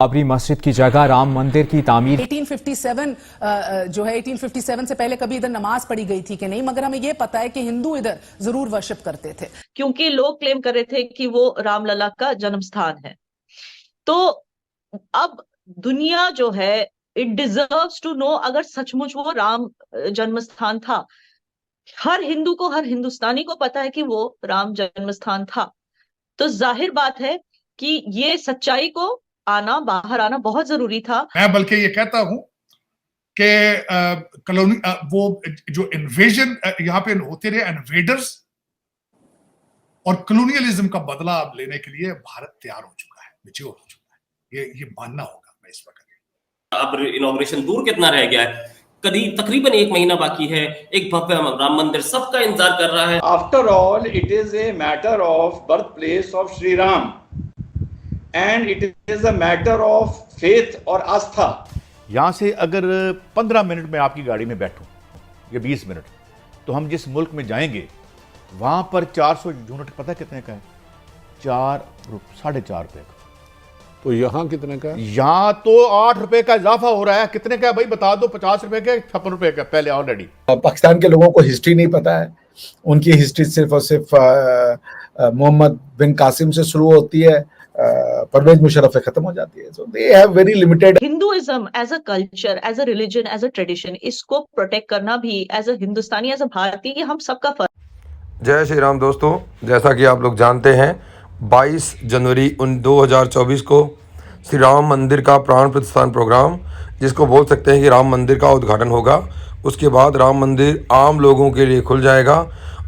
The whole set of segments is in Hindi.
बाबरी मस्जिद की जगह राम मंदिर की तामीर 1857 जो है 1857 से पहले कभी इधर नमाज पढ़ी गई थी कि नहीं, मगर हमें यह पता है कि हिंदू इधर जरूर वर्शिप करते थे, क्योंकि लोग क्लेम कर रहे थे कि वो रामलला का जन्म स्थान है। तो अब दुनिया जो है इट डिजर्व्स टू नो, अगर सचमुच वो राम जन्म स्थान था, हर हिंदू को, हर हिंदुस्तानी को पता है कि वो राम जन्म स्थान था, तो जाहिर बात है कि ये सच्चाई को आना, बाहर आना बहुत जरूरी था। मैं बल्कि ये कहता हूं कि कॉलोनी वो जो इन्वेजन यहाँ पे होते रहे, इन्वेडर्स और कॉलोनियलिज्म का बदला अब लेने के लिए भारत तैयार हो चुका है, मैच्योर हो चुका है। ये मानना होगा मैं इस वक्त। अब इनॉग्रेशन दूर कितना रह गया है, तकरीबन 1 महीना बाकी है, एक भव्य राम मंदिर सबका इंतजार कर रहा है। After all it is a matter of birth place of Shri Ram and it is a matter of faith और आस्था। यहाँ से अगर 15 मिनट में आपकी गाड़ी में बैठूं या 20 मिनट, तो हम जिस मुल्क में जाएंगे वहाँ पर 400 यूनिट पता कितने का है? 4.5 रुपए का। तो यहाँ कितने का है? यहाँ तो 8 रुपए का इजाफा हो रहा है। कितने का है भाई बता दो? 50 रुपए का, 56 रुपए का पहले ऑलरेडी। पाकिस्तान के लोगों को हिस्ट्री नहीं पता है। उनकी हिस्ट्री सिर्फ और सिर्फ मोहम्मद बिन कासिम से शुरू होती है, परवेज मुशर्रफ से खत्म हो जाती है। So they have very limited. Hinduism as a culture, as a religion, as a tradition, इसको प्रोटेक्ट करना भी as a Hindustani, as a भारतीय, ये हम सबका फर्ज। जय श्री राम दोस्तों, जैसा कि आप लोग जानते हैं 22 जनवरी 2024 को श्री राम मंदिर का प्राण प्रतिष्ठान प्रोग्राम, जिसको बोल सकते हैं कि राम मंदिर का उद्घाटन होगा। उसके बाद राम मंदिर आम लोगों के लिए खुल जाएगा,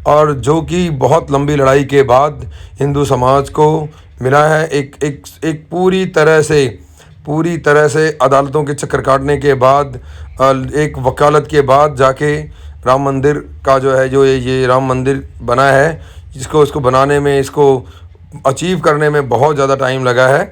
और जो कि बहुत लंबी लड़ाई के बाद हिंदू समाज को मिला है एक पूरी तरह से अदालतों के चक्कर काटने के बाद, एक वकालत के बाद जाके राम मंदिर का जो है, जो ये राम मंदिर बना है, इसको बनाने में, इसको अचीव करने में बहुत ज़्यादा टाइम लगा है।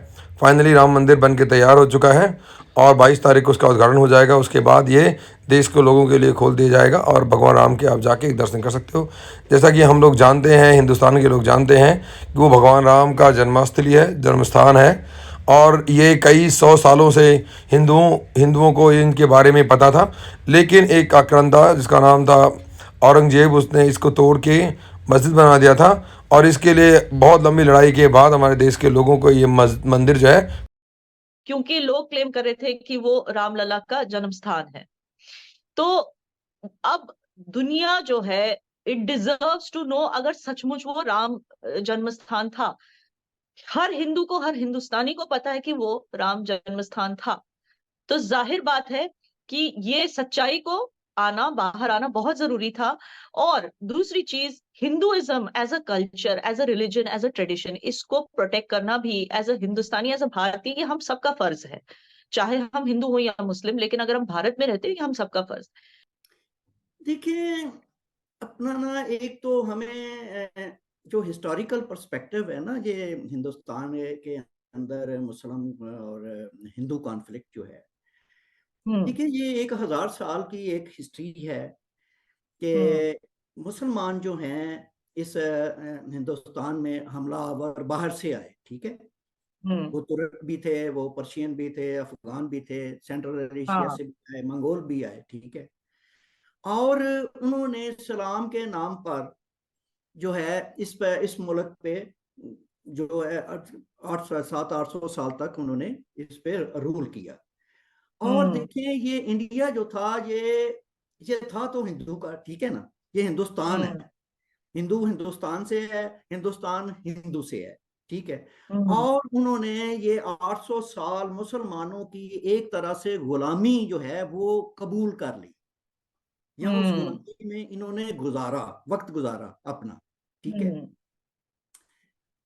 फाइनली राम मंदिर बन के तैयार हो चुका है और 22 तारीख को उसका उद्घाटन हो जाएगा। उसके बाद ये देश के लोगों के लिए खोल दिया जाएगा और भगवान राम के आप जाके दर्शन कर सकते हो। जैसा कि हम लोग जानते हैं, हिंदुस्तान के लोग जानते हैं कि वो भगवान राम का जन्मस्थली है, जन्मस्थान है, और ये कई 100 सालों से हिंदुओं को इनके बारे में पता था। लेकिन एक आक्रांता जिसका नाम था औरंगजेब, उसने इसको तोड़ के मस्जिद बना दिया था, और इसके लिए बहुत लंबी लड़ाई के बाद हमारे देश के लोगों को ये मंदिर जो है, क्योंकि लोग क्लेम कर रहे थे कि वो रामलला का जन्म स्थान है, तो अब दुनिया जो है इट डिजर्व्स टू नो, अगर सचमुच वो राम जन्म स्थान था, हर हिंदू को, हर हिंदुस्तानी को पता है कि वो राम जन्म स्थान था, तो जाहिर बात है कि ये सच्चाई को आना, बाहर आना बहुत जरूरी था। और दूसरी चीज, Hinduism as a culture, as a religion, as a tradition, इसको प्रोटेक्ट करना भी as a Hindustani, as a भारतीय, ये हम सबका फर्ज है, चाहे हम हिंदू हो या मुस्लिम, लेकिन अगर हम भारत में रहते हैं, ये हम सबका फर्ज। देखिए, अपना ना एक तो हमें जो हिस्टोरिकल पर्सपेक्टिव है ना, ये हिंदुस्तान के अंदर मुस्लिम और हिंदू कॉन्फ्लिक्ट जो है, देखिए ये 1000 साल की एक हिस्ट्री है कि मुसलमान जो हैं इस हिंदुस्तान में हमलावर बाहर से आए, ठीक है। वो तुर्क भी थे, वो पर्शियन भी थे, अफगान भी थे, सेंट्रल एशिया से भी आए, मंगोल भी आए, ठीक है। और उन्होंने सलाम के नाम पर जो है इस मुल्क पे जो है 700-800 साल तक उन्होंने इस पे रूल किया। और देखिए ये इंडिया जो था, ये था तो हिंदू का, ठीक है ना, ये हिंदुस्तान है, हिंदू हिंदुस्तान से है, हिंदुस्तान हिंदू से है, ठीक है। और उन्होंने ये 800 साल मुसलमानों की एक तरह से गुलामी जो है वो कबूल कर ली, या उस गुलामी में इन्होंने वक्त गुजारा अपना, ठीक है।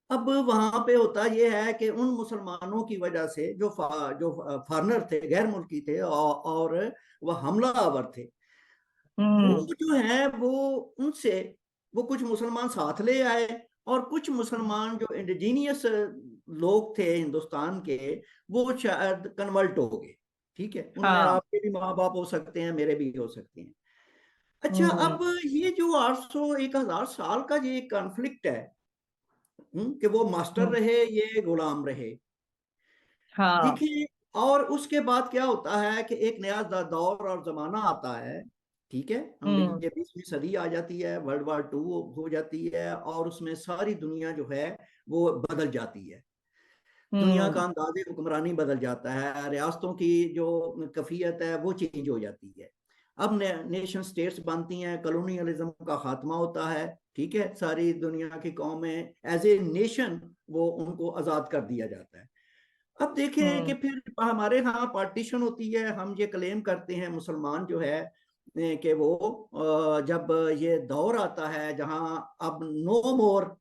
अब वहां पे होता ये है कि उन मुसलमानों की वजह से जो फॉरनर थे, गैर मुल्की थे, और वह हमलावर थे, वो जो है वो कुछ मुसलमान साथ ले आए, और कुछ मुसलमान जो इंडिजीनियस लोग थे हिंदुस्तान के, वो शायद कन्वर्ट हो गए, ठीक है। उनमें आपके भी माँ बाप हो सकते हैं, मेरे भी हो सकते हैं। अच्छा, अब ये जो 1000 साल का ये कॉन्फ्लिक्ट है कि वो मास्टर रहे, ये गुलाम रहे, हाँ। देखिए, और उसके बाद क्या होता है कि एक नया दौर और जमाना आता है, ठीक है, हमारी ये 20वीं सदी आ जाती है, वर्ल्ड वार 2 हो जाती है, और उसमें सारी दुनिया जो है वो बदल जाती है। दुनिया का अंदाज़े हुक्मरानी बदल जाता है, रियासतों की जो कफियत है वो चेंज हो जाती है। अब नेशन स्टेट्स बनती हैं, कॉलोनियलिज्म का खात्मा होता है, ठीक है, सारी दुनिया की कौमें एज ए नेशन वो उनको आज़ाद कर दिया जाता है। अब देखें कि फिर हमारे यहाँ पार्टीशन होती है, हम ये क्लेम करते हैं मुसलमान जो है कि वो जब ये दौर आता है जहाँ अब नो मोर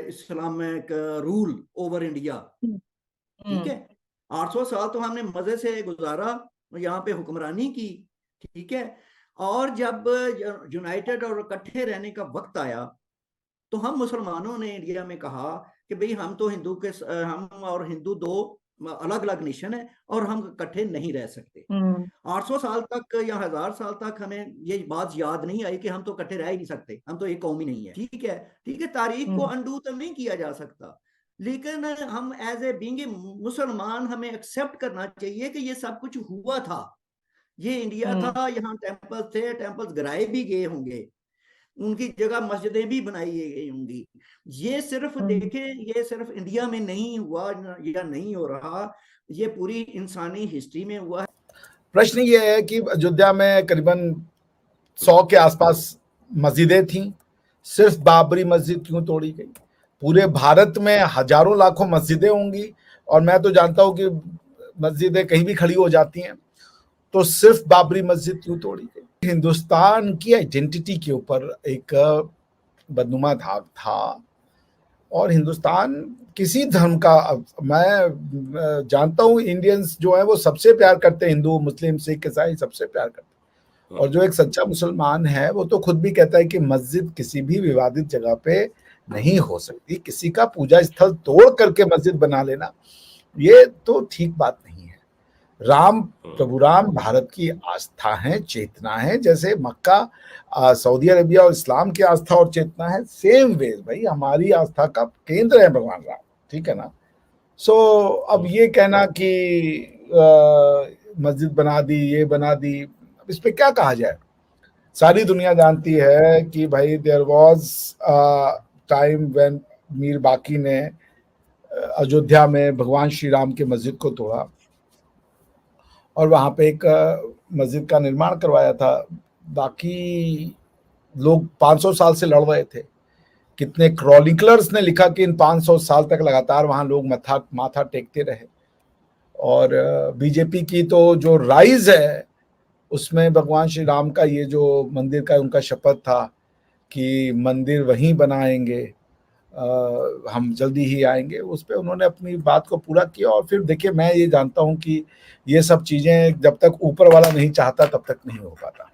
इस्लामिक रूल ओवर इंडिया, ठीक है, 800 साल तो हमने मजे से गुजारा, यहाँ पे हुक्मरानी की, ठीक है, और जब यूनाइटेड और इकट्ठे रहने का वक्त आया तो हम मुसलमानों ने इंडिया में कहा कि भाई हम तो हम और हिंदू दो अलग अलग नेशन है और हम इकट्ठे नहीं रह सकते। 800 साल तक या 1000 साल तक हमें ये बात याद नहीं आई कि हम तो इकट्ठे रह ही नहीं सकते, हम तो एक कौम ही नहीं है, ठीक है, ठीक है, तारीख को अनडू तो नहीं किया जा सकता, लेकिन हम एज ए बीइंग मुसलमान हमें एक्सेप्ट करना चाहिए कि ये सब कुछ हुआ था, ये इंडिया था, यहाँ टेम्पल्स थे, टेम्पल्स गिराए भी गए होंगे, उनकी जगह मस्जिदें भी बनाई गई होंगी। ये सिर्फ देखें, ये सिर्फ इंडिया में नहीं हुआ या नहीं हो रहा, ये पूरी इंसानी हिस्ट्री में हुआ है। प्रश्न ये है कि अयोध्या में करीबन 100 के आसपास मस्जिदें थीं, सिर्फ बाबरी मस्जिद क्यों तोड़ी गई? पूरे भारत में हजारों लाखों मस्जिदें होंगी और मैं तो जानता हूं कि मस्जिदें कहीं भी खड़ी हो जाती हैं, तो सिर्फ बाबरी मस्जिद क्यों तोड़ी गई? हिंदुस्तान की आइडेंटिटी के ऊपर एक बदनुमा दाग था और हिंदुस्तान किसी धर्म का, मैं जानता हूं इंडियंस जो है वो सबसे प्यार करते हैं, हिंदू मुस्लिम सिख ईसाई सबसे प्यार करते हैं, और जो एक सच्चा मुसलमान है वो तो खुद भी कहता है कि मस्जिद किसी भी विवादित जगह पे नहीं हो सकती, किसी का पूजा स्थल तोड़ करके मस्जिद बना लेना ये तो ठीक बात नहीं है। राम, प्रभु राम भारत की आस्था है, चेतना है, जैसे मक्का सऊदी अरेबिया और इस्लाम की आस्था और चेतना है, सेम वे भाई हमारी आस्था का केंद्र है भगवान राम, ठीक है ना। सो अब ये कहना कि मस्जिद बना दी, ये बना दी, इस पे क्या कहा जाए? सारी दुनिया जानती है कि भाई there was time when Mir Baqi ने अयोध्या में भगवान श्री राम के मस्जिद को तोड़ा और वहां पे एक मस्जिद का निर्माण करवाया था। बाकी लोग 500 साल से लड़ रहे थे, कितने क्रॉनिकलर्स ने लिखा कि इन 500 साल तक लगातार वहां लोग माथा टेकते रहे, और बीजेपी की तो जो राइज है उसमें भगवान श्री राम का ये जो मंदिर का उनका शपथ था कि मंदिर वहीं बनाएंगे, हम जल्दी ही आएंगे, उस पर उन्होंने अपनी बात को पूरा किया। और फिर देखिए, मैं ये जानता हूं कि ये सब चीजें जब तक ऊपर वाला नहीं चाहता तब तक नहीं हो पाता।